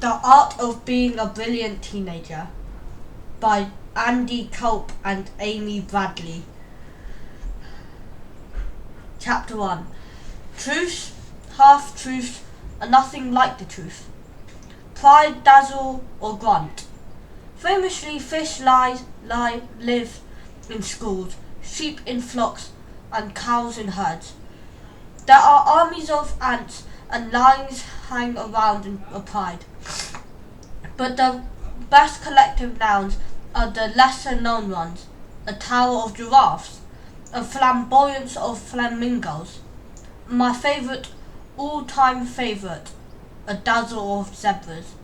The Art of Being a Brilliant Teenager by Andy Culp and Amy Bradley. Chapter 1. Truth, half-truths, and nothing like the truth. Pride, dazzle, or grunt. Famously, fish live in schools, sheep in flocks, and cows in herds. There are armies of ants and lions hang around in a pride. But the best collective nouns are the lesser known ones, a tower of giraffes, a flamboyance of flamingos, my all-time favourite, a dazzle of zebras.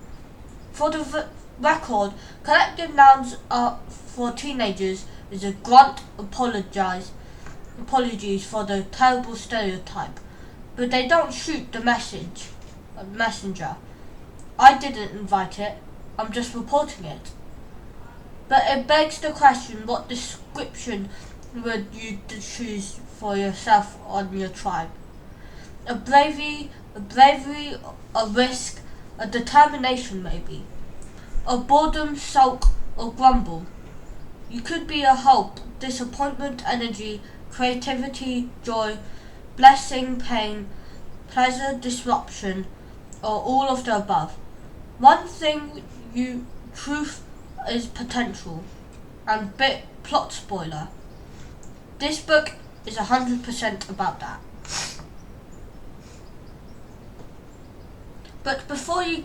For the record, collective nouns are for teenagers is a grunt. Apologies for the terrible stereotype, but they don't shoot the messenger. I didn't invite it, I'm just reporting it. But it begs the question, what description would you choose for yourself on your tribe? A bravery, a risk, a determination maybe. A boredom, sulk, or grumble. You could be a hope, disappointment, energy, creativity, joy, blessing, pain, pleasure, disruption, or all of the above. One thing truth is potential, and plot spoiler. This book is 100% about that. But before you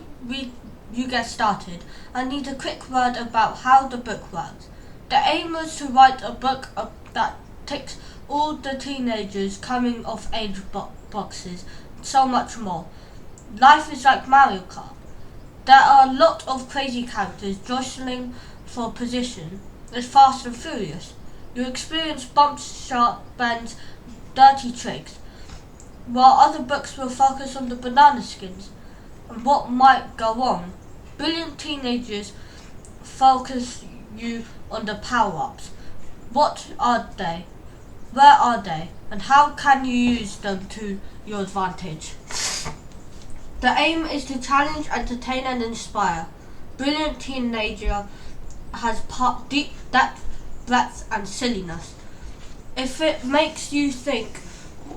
get started, I need a quick word about how the book works. The aim was to write a book that ticks all the teenagers coming of age boxes, so much more. Life is like Mario Kart. There are a lot of crazy characters jostling for position. It's Fast and Furious. You experience bumps, sharp bends, dirty tricks, while other books will focus on the banana skins and what might go wrong. Brilliant Teenagers focus you on the power-ups. What are they? Where are they? And how can you use them to your advantage? The aim is to challenge, entertain, and inspire. Brilliant Teenager has deep depth, breadth, and silliness. If it makes you think,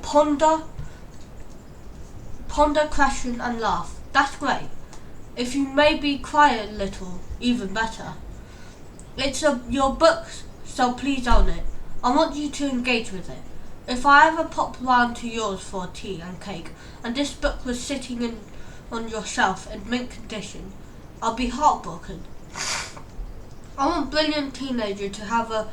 ponder, question, and laugh, that's great. If you maybe cry a little, even better. It's your book, so please own it. I want you to engage with it. If I ever pop round to yours for tea and cake, and this book was sitting on your shelf in mint condition, I'll be heartbroken. I want Brilliant Teenager to have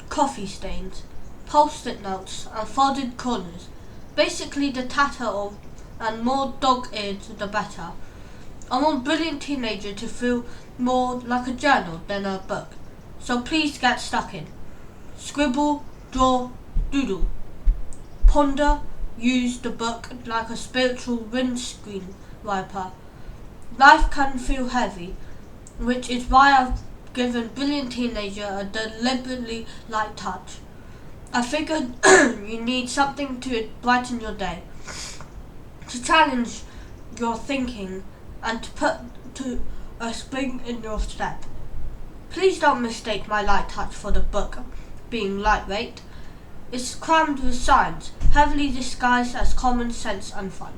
coffee stains, post-it notes, and folded corners. Basically the tatter and more dog-eared the better. I want Brilliant Teenager to feel more like a journal than a book. So please get stuck in. Scribble, draw, doodle. Ponder, use the book like a spiritual windscreen wiper. Life can feel heavy, which is why I've given Brilliant Teenager a deliberately light touch. I figured you need something to brighten your day, to challenge your thinking, and to put a spring in your step. Please don't mistake my light touch for the book being lightweight. It's crammed with science, heavily disguised as common sense and fun.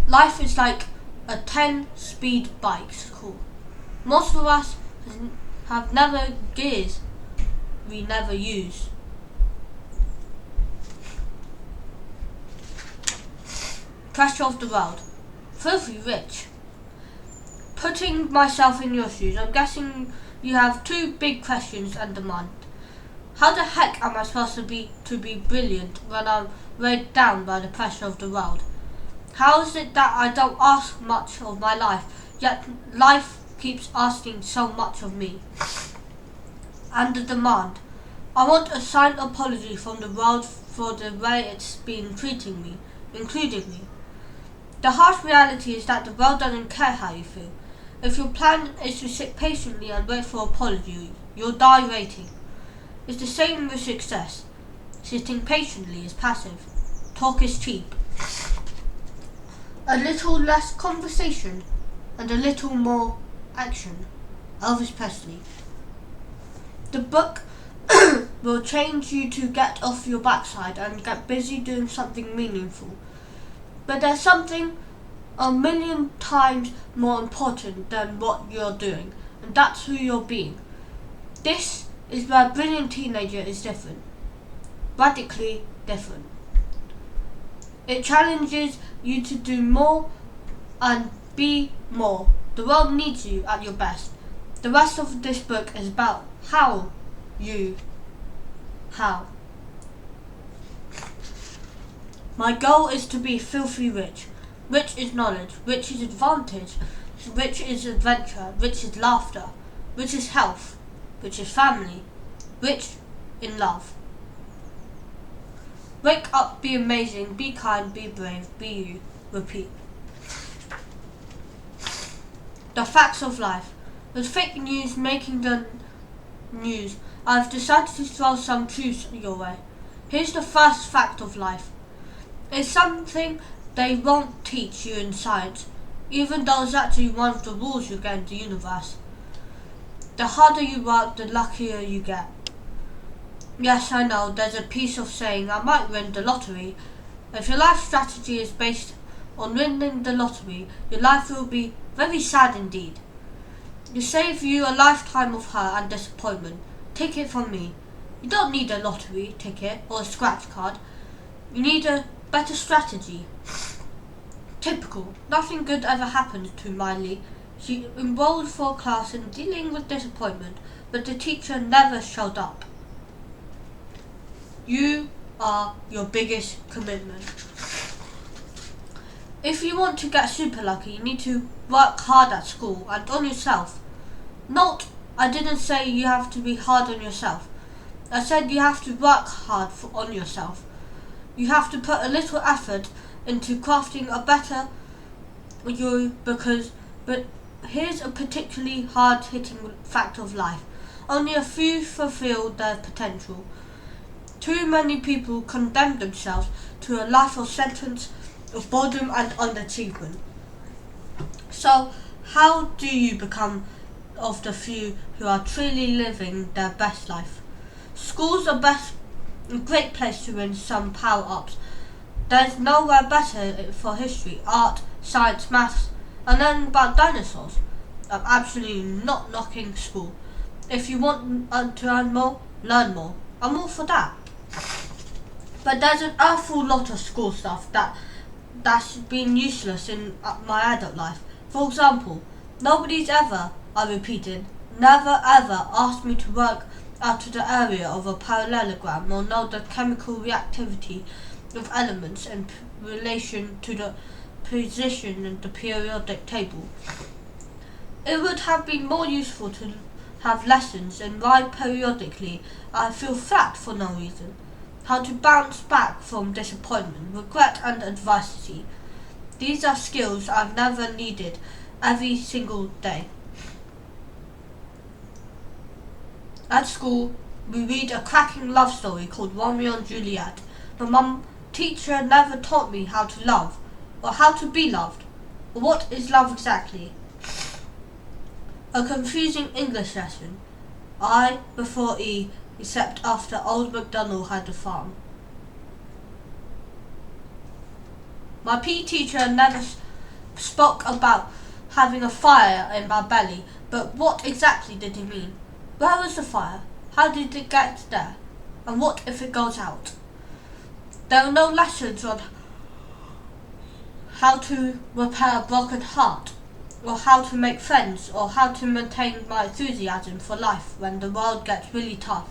Life is like a 10-speed bicycle. Most of us have never gears we never use. Pressure of the world. Filthy rich. Putting myself in your shoes, I'm guessing you have two big questions and demand. How the heck am I supposed to be brilliant when I'm weighed down by the pressure of the world? How is it that I don't ask much of my life, yet life keeps asking so much of me? And the demand. I want a signed apology from the world for the way it's been treating me, including me. The harsh reality is that the world doesn't care how you feel. If your plan is to sit patiently and wait for apology, you'll die waiting. It's the same with success. Sitting patiently is passive. Talk is cheap. A little less conversation and a little more action. Elvis Presley. The book will change you to get off your backside and get busy doing something meaningful. But there's something a million times more important than what you're doing, and that's who you're being. This is where Brilliant Teenager is different. Radically different. It challenges you to do more and be more. The world needs you at your best. The rest of this book is about how. My goal is to be filthy rich. Rich is knowledge, rich is advantage, rich is adventure, rich is laughter, rich is health, rich is family, rich in love. Wake up, be amazing, be kind, be brave, be you. Repeat. The facts of life. With fake news making the news, I've decided to throw some truths your way. Here's the first fact of life. It's something they won't teach you in science, even though it's actually one of the rules you get in the universe. The harder you work, the luckier you get. Yes, I know, there's a piece of saying I might win the lottery. If your life strategy is based on winning the lottery, your life will be very sad indeed. You save you a lifetime of hurt and disappointment. Take it from me. You don't need a lottery ticket or a scratch card. You need a better strategy. Typical. Nothing good ever happened to Miley. She enrolled for a class in dealing with disappointment, but the teacher never showed up. You are your biggest commitment. If you want to get super lucky, you need to work hard at school and on yourself. Note, I didn't say you have to be hard on yourself. I said you have to work hard on yourself. You have to put a little effort into crafting a better you but here's a particularly hard-hitting fact of life. Only a few fulfill their potential. Too many people condemn themselves to a life of sentence of boredom and underachievement. So, how do you become of the few who are truly living their best life? Schools are a great place to win some power-ups. There's nowhere better for history, art, science, maths, and learning about dinosaurs. I'm absolutely not knocking school. If you want to learn more, learn more. I'm all for that. But there's an awful lot of school stuff that's been useless in my adult life. For example, nobody's ever, I repeated, never ever asked me to work out of the area of a parallelogram or know the chemical reactivity of elements in relation to the position in the periodic table. It would have been more useful to have lessons in why periodically I feel flat for no reason, how to bounce back from disappointment, regret and adversity. These are skills I've never needed every single day. At school, we read a cracking love story called Romeo and Juliet. My teacher never taught me how to love, or how to be loved, or what is love exactly. A confusing English lesson. I before E, except after old MacDonald had a farm. My PE teacher never spoke about having a fire in my belly, but what exactly did he mean? Where was the fire? How did it get there? And what if it goes out? There are no lessons on how to repair a broken heart, or how to make friends, or how to maintain my enthusiasm for life when the world gets really tough.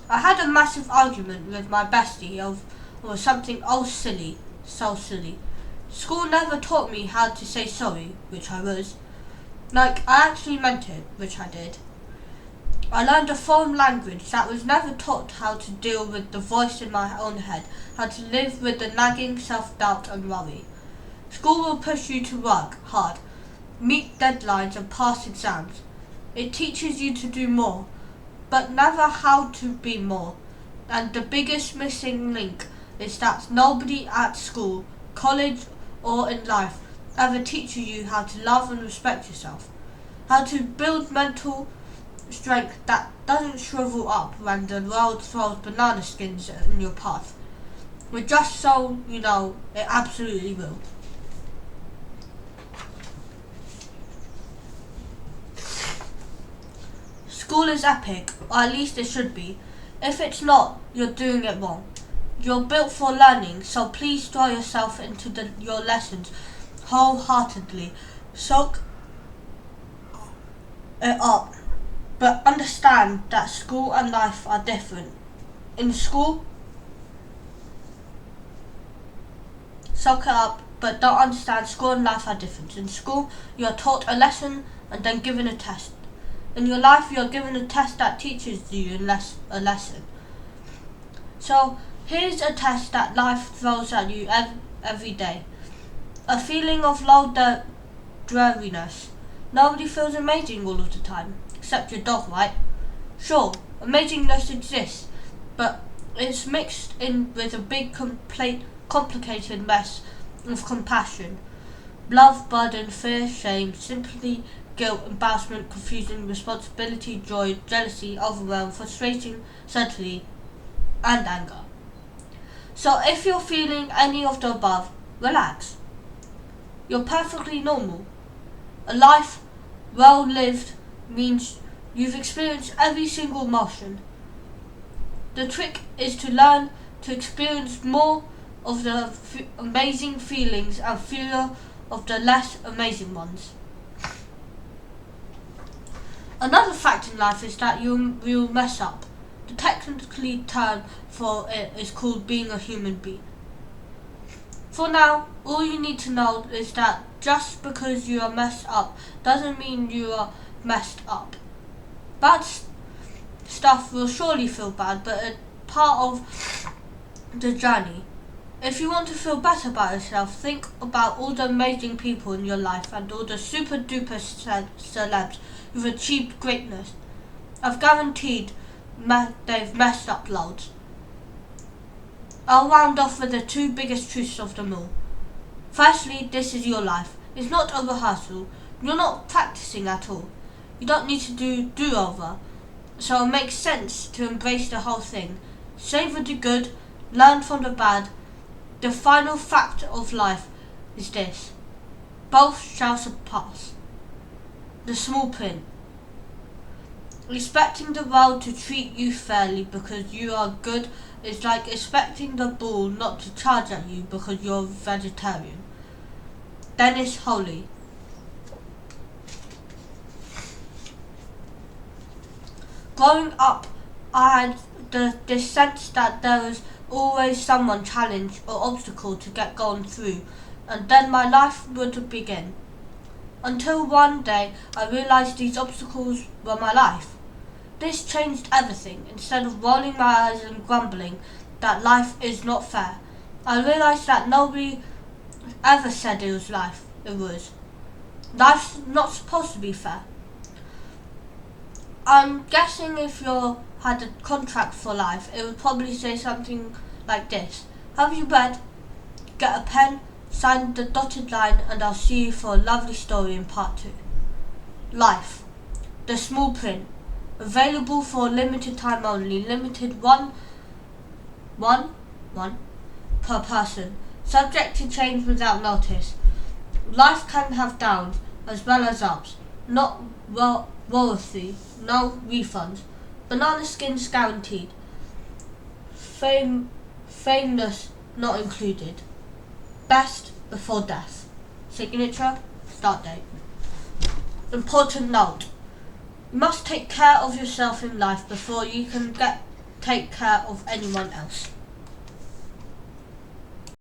I had a massive argument with my bestie over something so silly. School never taught me how to say sorry, which I was. Like, I actually meant it, which I did. I learned a foreign language that was never taught how to deal with the voice in my own head, how to live with the nagging self-doubt and worry. School will push you to work hard, meet deadlines and pass exams. It teaches you to do more, but never how to be more. And the biggest missing link is that nobody at school, college or in life ever teaches you how to love and respect yourself, how to build mental strength that doesn't shrivel up when the world throws banana skins in your path. But just so you know, it absolutely will. School is epic, or at least it should be. If it's not, you're doing it wrong. You're built for learning, so please throw yourself into your lessons wholeheartedly. Soak it up, but understand that school and life are different. In school, soak it up, but don't understand school and life are different. In school, you are taught a lesson and then given a test. In your life, you are given a test that teaches you a lesson. So, here's a test that life throws at you every day. A feeling of low dreariness. Nobody feels amazing all of the time, except your dog, right? Sure, amazingness exists, but it's mixed in with a big, complicated mess of compassion, love, burden, fear, shame, sympathy, guilt, embarrassment, confusion, responsibility, joy, jealousy, overwhelm, frustration, certainty, and anger. So if you're feeling any of the above, relax. You're perfectly normal. A life well lived means you've experienced every single emotion. The trick is to learn to experience more of the amazing feelings and fewer of the less amazing ones. Another fact in life is that you'll mess up. The technical term for it is called being a human being. For now, all you need to know is that just because you are messed up doesn't mean you are messed up. Bad stuff will surely feel bad, but it's part of the journey. If you want to feel better about yourself, think about all the amazing people in your life and all the super duper celebs who've achieved greatness. I've guaranteed they've messed up loads. I'll round off with the two biggest truths of them all. Firstly, this is your life. It's not a rehearsal. You're not practicing at all. You don't need to do-over. So it makes sense to embrace the whole thing. Savor the good, learn from the bad. The final fact of life is this: both shall surpass. The small print. Expecting the world to treat you fairly because you are good is like expecting the bull not to charge at you because you're vegetarian. Dennis Holly. Growing up, I had this sense that there was always someone challenge or obstacle to get gone through, and then my life would begin. Until one day I realized these obstacles were my life. This changed everything. Instead of rolling my eyes and grumbling that life is not fair, I realized that nobody ever said it was life. It was. Life's not supposed to be fair. I'm guessing if you had a contract for life, it would probably say something like this: have you read? Get a pen, sign the dotted line, and I'll see you for a lovely story in part 2. Life. The small print. Available for a limited time only. Limited one per person. Subject to change without notice. Life can have downs as well as ups. Not worthy. No refunds. Banana skins guaranteed. Fameness not included. Best before death. Signature. Start date. Important note. You must take care of yourself in life before you can take care of anyone else.